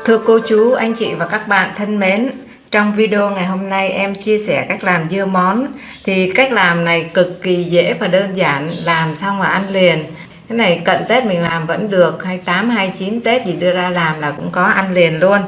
Thưa cô chú, anh chị và các bạn thân mến, trong video ngày hôm nay em chia sẻ cách làm dưa món. Thì cách làm này cực kỳ dễ và đơn giản, làm xong và ăn liền. Cái này cận Tết mình làm vẫn được, 28, 29 Tết gì đưa ra làm là cũng có ăn liền luôn.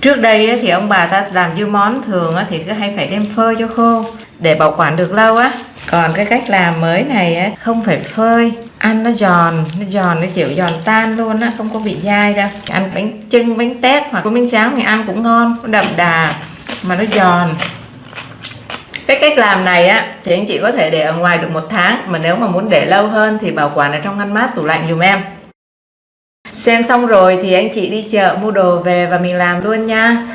Trước đây thì ông bà ta làm dưa món thường thì cứ hay phải đem phơi cho khô để bảo quản được lâu á. Còn cái cách làm mới này không phải phơi, ăn nó giòn, nó kiểu giòn tan luôn á, không có bị dai đâu. Ăn bánh chưng, bánh tét hoặc có bánh tráng mình ăn cũng ngon, nó đậm đà mà nó giòn. Cái cách làm này thì anh chị có thể để ở ngoài được 1 tháng, mà nếu mà muốn để lâu hơn thì bảo quản ở trong ngăn mát tủ lạnh dùm em. Xem xong rồi thì anh chị đi chợ mua đồ về và mình làm luôn nha.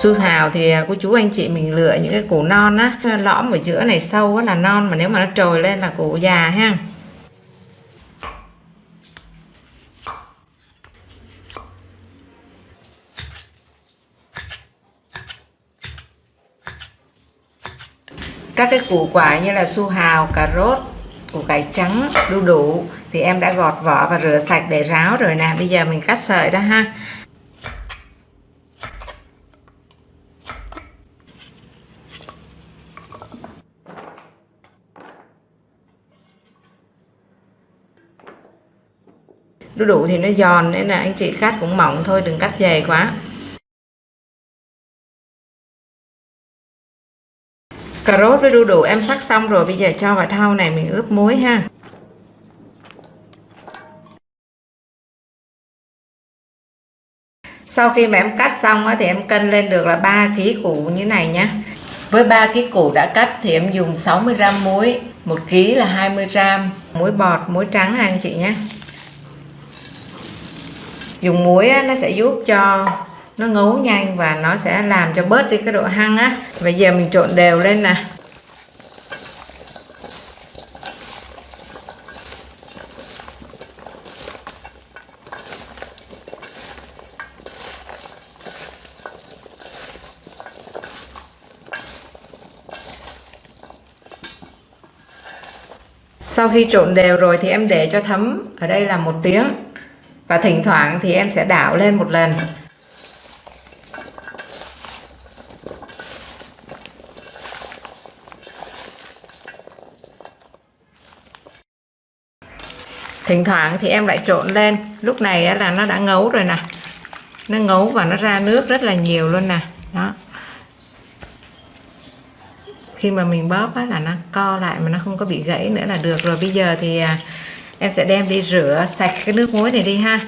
Su hào thì cô chú anh chị mình lựa những cái củ non á, lõm ở giữa này sâu á là non, mà nếu mà nó trồi lên là củ già ha. Các cái củ quả như là su hào, cà rốt, củ cải trắng, đu đủ thì em đã gọt vỏ và rửa sạch để ráo rồi nè. Bây giờ mình cắt sợi ra ha. Đu đủ thì nó giòn nên là anh chị cắt cũng mỏng thôi, đừng cắt dày quá. Cà rốt với đu đủ em sắc xong rồi, bây giờ cho vào thau này mình ướp muối ha. Sau khi mà em cắt xong thì em cân lên được là 3 kg củ như này nhé. Với 3 kg củ đã cắt thì em dùng 60 g muối, 1 kg là 20 g muối bọt, muối trắng ha anh chị nhé. Dùng muối nó sẽ giúp cho nó ngấu nhanh và nó sẽ làm cho bớt đi cái độ hăng á. Bây giờ mình trộn đều lên nè. Sau khi trộn đều rồi thì em để cho thấm ở đây là 1 tiếng. Và thỉnh thoảng thì em sẽ đảo lên một lần. Thỉnh thoảng thì em lại trộn lên. Lúc này là nó đã ngấu rồi nè. Nó ngấu và nó ra nước rất là nhiều luôn nè. Đó. Khi mà mình bóp là nó co lại mà nó không có bị gãy nữa là được rồi. Bây giờ thì em sẽ đem đi rửa sạch cái nước muối này đi ha.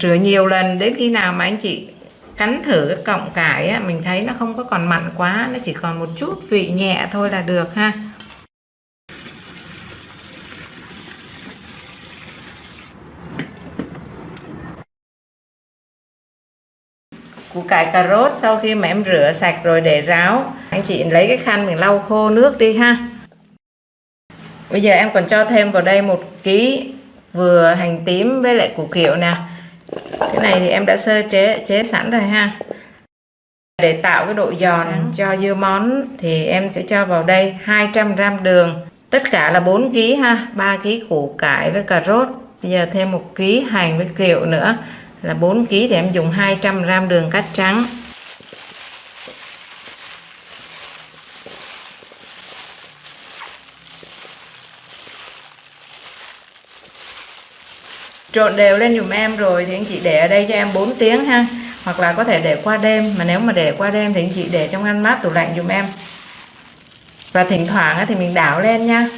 Rửa nhiều lần đến khi nào mà anh chị cắn thử cái cọng cải mình thấy nó không có còn mặn quá, nó chỉ còn một chút vị nhẹ thôi là được ha. Củ cải, cà rốt sau khi mà em rửa sạch rồi để ráo, anh chị lấy cái khăn mình lau khô nước đi ha. Bây giờ em còn cho thêm vào đây 1 kg vừa hành tím với lại củ kiệu nè. Cái này thì em đã sơ chế sẵn rồi ha. Để tạo cái độ giòn cho dưa món thì em sẽ cho vào đây 200 g đường. Tất cả là 4 kg ha, 3 kg củ cải với cà rốt. Bây giờ thêm 1 kg hành với kiệu nữa là 4 kg thì em dùng 200 g đường cắt trắng. Trộn đều lên dùm em rồi thì anh chị để ở đây cho em 4 tiếng ha. Hoặc là có thể để qua đêm, mà nếu mà để qua đêm thì anh chị để trong ngăn mát tủ lạnh dùm em. Và thỉnh thoảng thì mình đảo lên nha.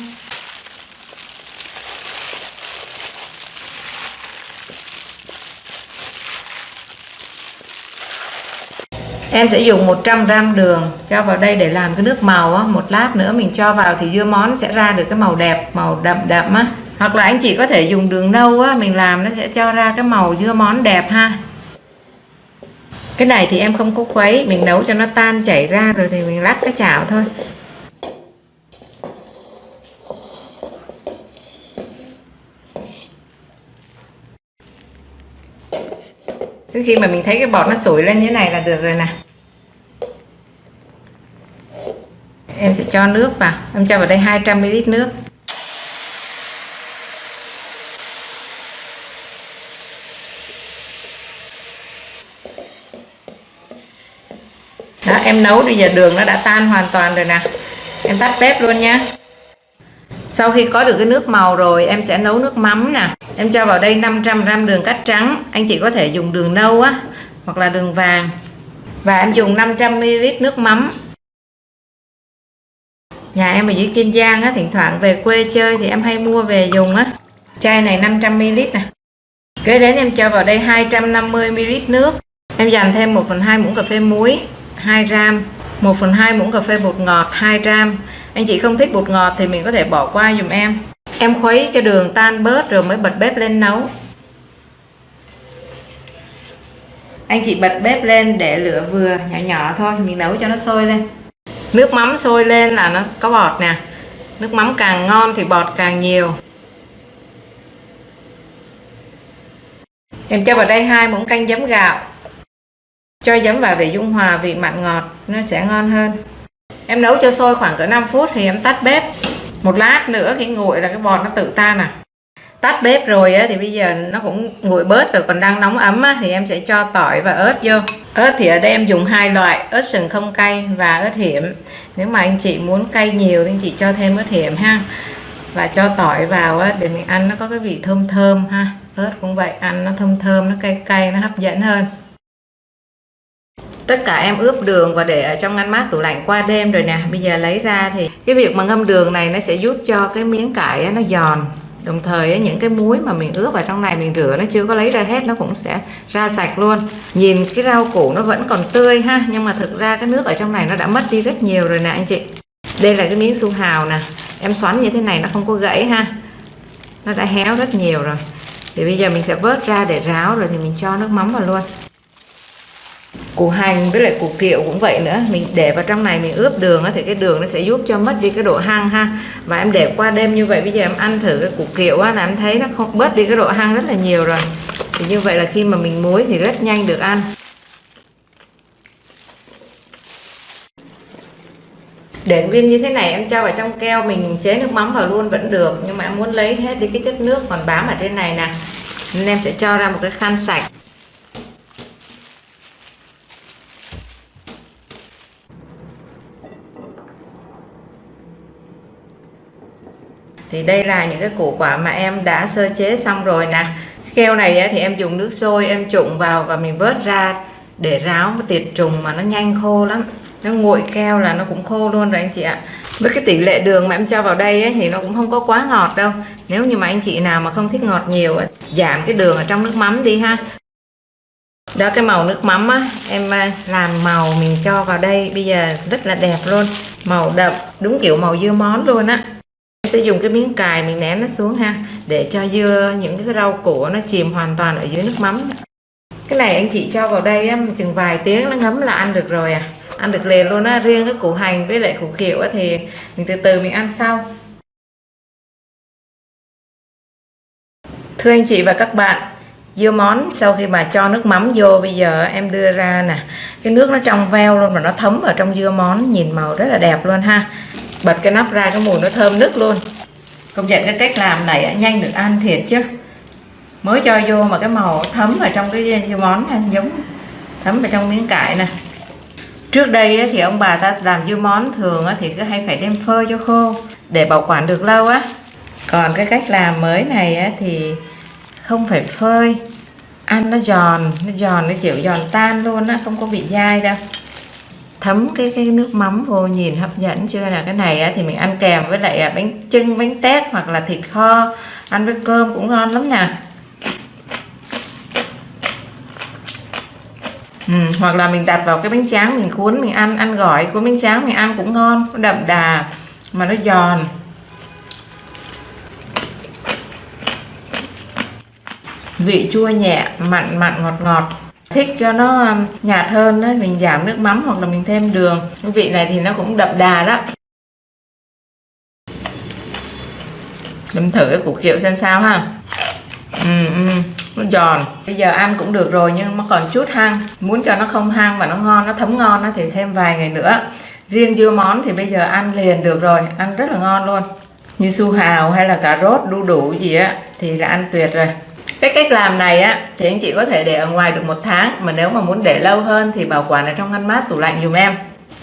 Em sẽ dùng 100 g đường cho vào đây để làm cái nước màu một lát nữa mình cho vào thì dưa món sẽ ra được cái màu đẹp, màu đậm đậm á. Hoặc là anh chị có thể dùng đường nâu mình làm nó sẽ cho ra cái màu dưa món đẹp ha. Cái này thì em không có khuấy, mình nấu cho nó tan chảy ra rồi thì mình lắc cái chảo thôi. Khi mà mình thấy cái bọt nó sủi lên như thế này là được rồi nè. Em sẽ cho nước vào, em cho vào đây 200 ml nước. Đó, em nấu bây giờ đường nó đã tan hoàn toàn rồi nè. Em tắt bếp luôn nha. Sau khi có được cái nước màu rồi, em sẽ nấu nước mắm nè. Em cho vào đây 500g đường cát trắng. Anh chị có thể dùng đường nâu á, hoặc là đường vàng. Và em dùng 500ml nước mắm. Nhà em ở dưới Kiên Giang á, thỉnh thoảng về quê chơi thì em hay mua về dùng á. Chai này 500ml nè. Kế đến em cho vào đây 250ml nước. Em dành thêm 1/2 muỗng cà phê muối 2g, 1/2 muỗng cà phê bột ngọt 2g. Anh chị không thích bột ngọt thì mình có thể bỏ qua dùm em. Em khuấy cho đường tan bớt rồi mới bật bếp lên nấu. Anh chị bật bếp lên để lửa vừa nhỏ nhỏ thôi, mình nấu cho nó sôi lên. Nước mắm sôi lên là nó có bọt nè. Nước mắm càng ngon thì bọt càng nhiều. Em cho vào đây 2 muỗng canh giấm gạo. Cho giấm vào để dung hòa vị mặn ngọt, nó sẽ ngon hơn. Em nấu cho sôi khoảng cỡ 5 phút thì em tắt bếp. Một lát nữa khi nguội là cái bọt nó tự tan à. Tắt bếp rồi á, thì bây giờ nó cũng nguội bớt rồi, còn đang nóng ấm á, thì em sẽ cho tỏi và ớt vô. Ớt thì ở đây em dùng 2 loại, ớt sừng không cay và ớt hiểm. Nếu mà anh chị muốn cay nhiều thì anh chị cho thêm ớt hiểm ha. Và cho tỏi vào á, để mình ăn nó có cái vị thơm thơm ha. Ớt cũng vậy, ăn nó thơm thơm, nó cay cay, nó hấp dẫn hơn. Tất cả em ướp đường và để ở trong ngăn mát tủ lạnh qua đêm rồi nè. Bây giờ lấy ra thì cái việc mà ngâm đường này nó sẽ giúp cho cái miếng cải nó giòn. Đồng thời những cái muối mà mình ướp vào trong này mình rửa nó chưa có lấy ra hết, nó cũng sẽ ra sạch luôn. Nhìn cái rau củ nó vẫn còn tươi ha, nhưng mà thực ra cái nước ở trong này nó đã mất đi rất nhiều rồi nè anh chị. Đây là cái miếng su hào nè. Em xoắn như thế này nó không có gãy ha. Nó đã héo rất nhiều rồi. Thì bây giờ mình sẽ vớt ra để ráo rồi thì mình cho nước mắm vào luôn. Củ hành với lại củ kiệu cũng vậy nữa, mình để vào trong này mình ướp đường thì cái đường nó sẽ giúp cho mất đi cái độ hăng ha. Và em để qua đêm như vậy, bây giờ em ăn thử cái củ kiệu là em thấy nó không bớt đi cái độ hăng rất là nhiều rồi. Thì như vậy là khi mà mình muối thì rất nhanh được ăn. Để nguyên như thế này em cho vào trong keo, mình chế nước mắm vào luôn vẫn được, nhưng mà em muốn lấy hết đi cái chất nước còn bám ở trên này nè, nên em sẽ cho ra một cái khăn sạch. Thì đây là những cái củ quả mà em đã sơ chế xong rồi nè. Keo này thì em dùng nước sôi em trụng vào và mình vớt ra để ráo tiệt trùng mà nó nhanh khô lắm. Nó nguội keo là nó cũng khô luôn rồi anh chị ạ. Với cái tỷ lệ đường mà em cho vào đây thì nó cũng không có quá ngọt đâu. Nếu như mà anh chị nào mà không thích ngọt nhiều giảm cái đường ở trong nước mắm đi ha. Đó, cái màu nước mắm á, em làm màu mình cho vào đây bây giờ rất là đẹp luôn. Màu đậm, đúng kiểu màu dưa món luôn á. Em sẽ dùng cái miếng cài mình ném nó xuống ha, để cho dưa những cái rau củ nó chìm hoàn toàn ở dưới nước mắm. Cái này anh chị cho vào đây á, chừng vài tiếng nó ngấm là ăn được rồi à. Ăn được liền luôn á. Riêng cái củ hành với lại củ kiệu á, thì mình từ từ mình ăn sau. Thưa anh chị và các bạn, dưa món sau khi mà cho nước mắm vô, bây giờ em đưa ra nè, cái nước nó trong veo luôn và nó thấm vào trong dưa món, nhìn màu rất là đẹp luôn ha. Bật cái nắp ra cái mùi nó thơm nức luôn. Công nhận cái cách làm này nhanh được ăn thiệt chứ. Mới cho vô mà cái màu thấm vào trong cái dưa món này, giống thấm vào trong miếng cải nè. Trước đây thì ông bà ta làm dưa món thường thì cứ hay phải đem phơi cho khô để bảo quản được lâu á. Còn cái cách làm mới này thì không phải phơi, ăn nó giòn, nó kiểu giòn tan luôn á, không có bị dai đâu. Thấm cái nước mắm vô nhìn hấp dẫn chưa là. Cái này thì mình ăn kèm với lại bánh chưng, bánh tét hoặc là thịt kho, ăn với cơm cũng ngon lắm nè. Hoặc là mình đặt vào cái bánh tráng mình cuốn mình ăn gỏi cuốn bánh tráng mình ăn cũng ngon, nó đậm đà mà nó giòn. Vị chua nhẹ, mặn ngọt ngọt. Thích cho nó nhạt hơn đó, mình giảm nước mắm hoặc là mình thêm đường. Cái vị này thì nó cũng đậm đà đó. Mình thử cái củ kiệu xem sao ha. Nó giòn. Bây giờ ăn cũng được rồi nhưng nó còn chút hăng. Muốn cho nó không hăng và nó ngon, nó thấm ngon thì thêm vài ngày nữa. Riêng dưa món thì bây giờ ăn liền được rồi, ăn rất là ngon luôn. Như su hào hay là cà rốt, đu đủ gì thì là ăn tuyệt rồi. Cái cách làm này á thì anh chị có thể để ở ngoài được 1 tháng, mà nếu mà muốn để lâu hơn thì bảo quản ở trong ngăn mát tủ lạnh dùm em.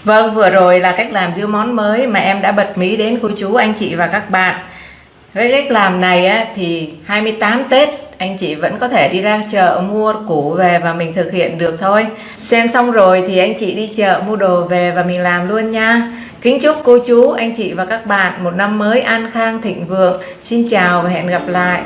Vâng, vừa rồi là cách làm dưa món mới mà em đã bật mí đến cô chú, anh chị và các bạn. Với cách làm này á thì 28 Tết anh chị vẫn có thể đi ra chợ mua củ về và mình thực hiện được thôi. Xem xong rồi thì anh chị đi chợ mua đồ về và mình làm luôn nha. Kính chúc cô chú, anh chị và các bạn một năm mới an khang thịnh vượng. Xin chào và hẹn gặp lại.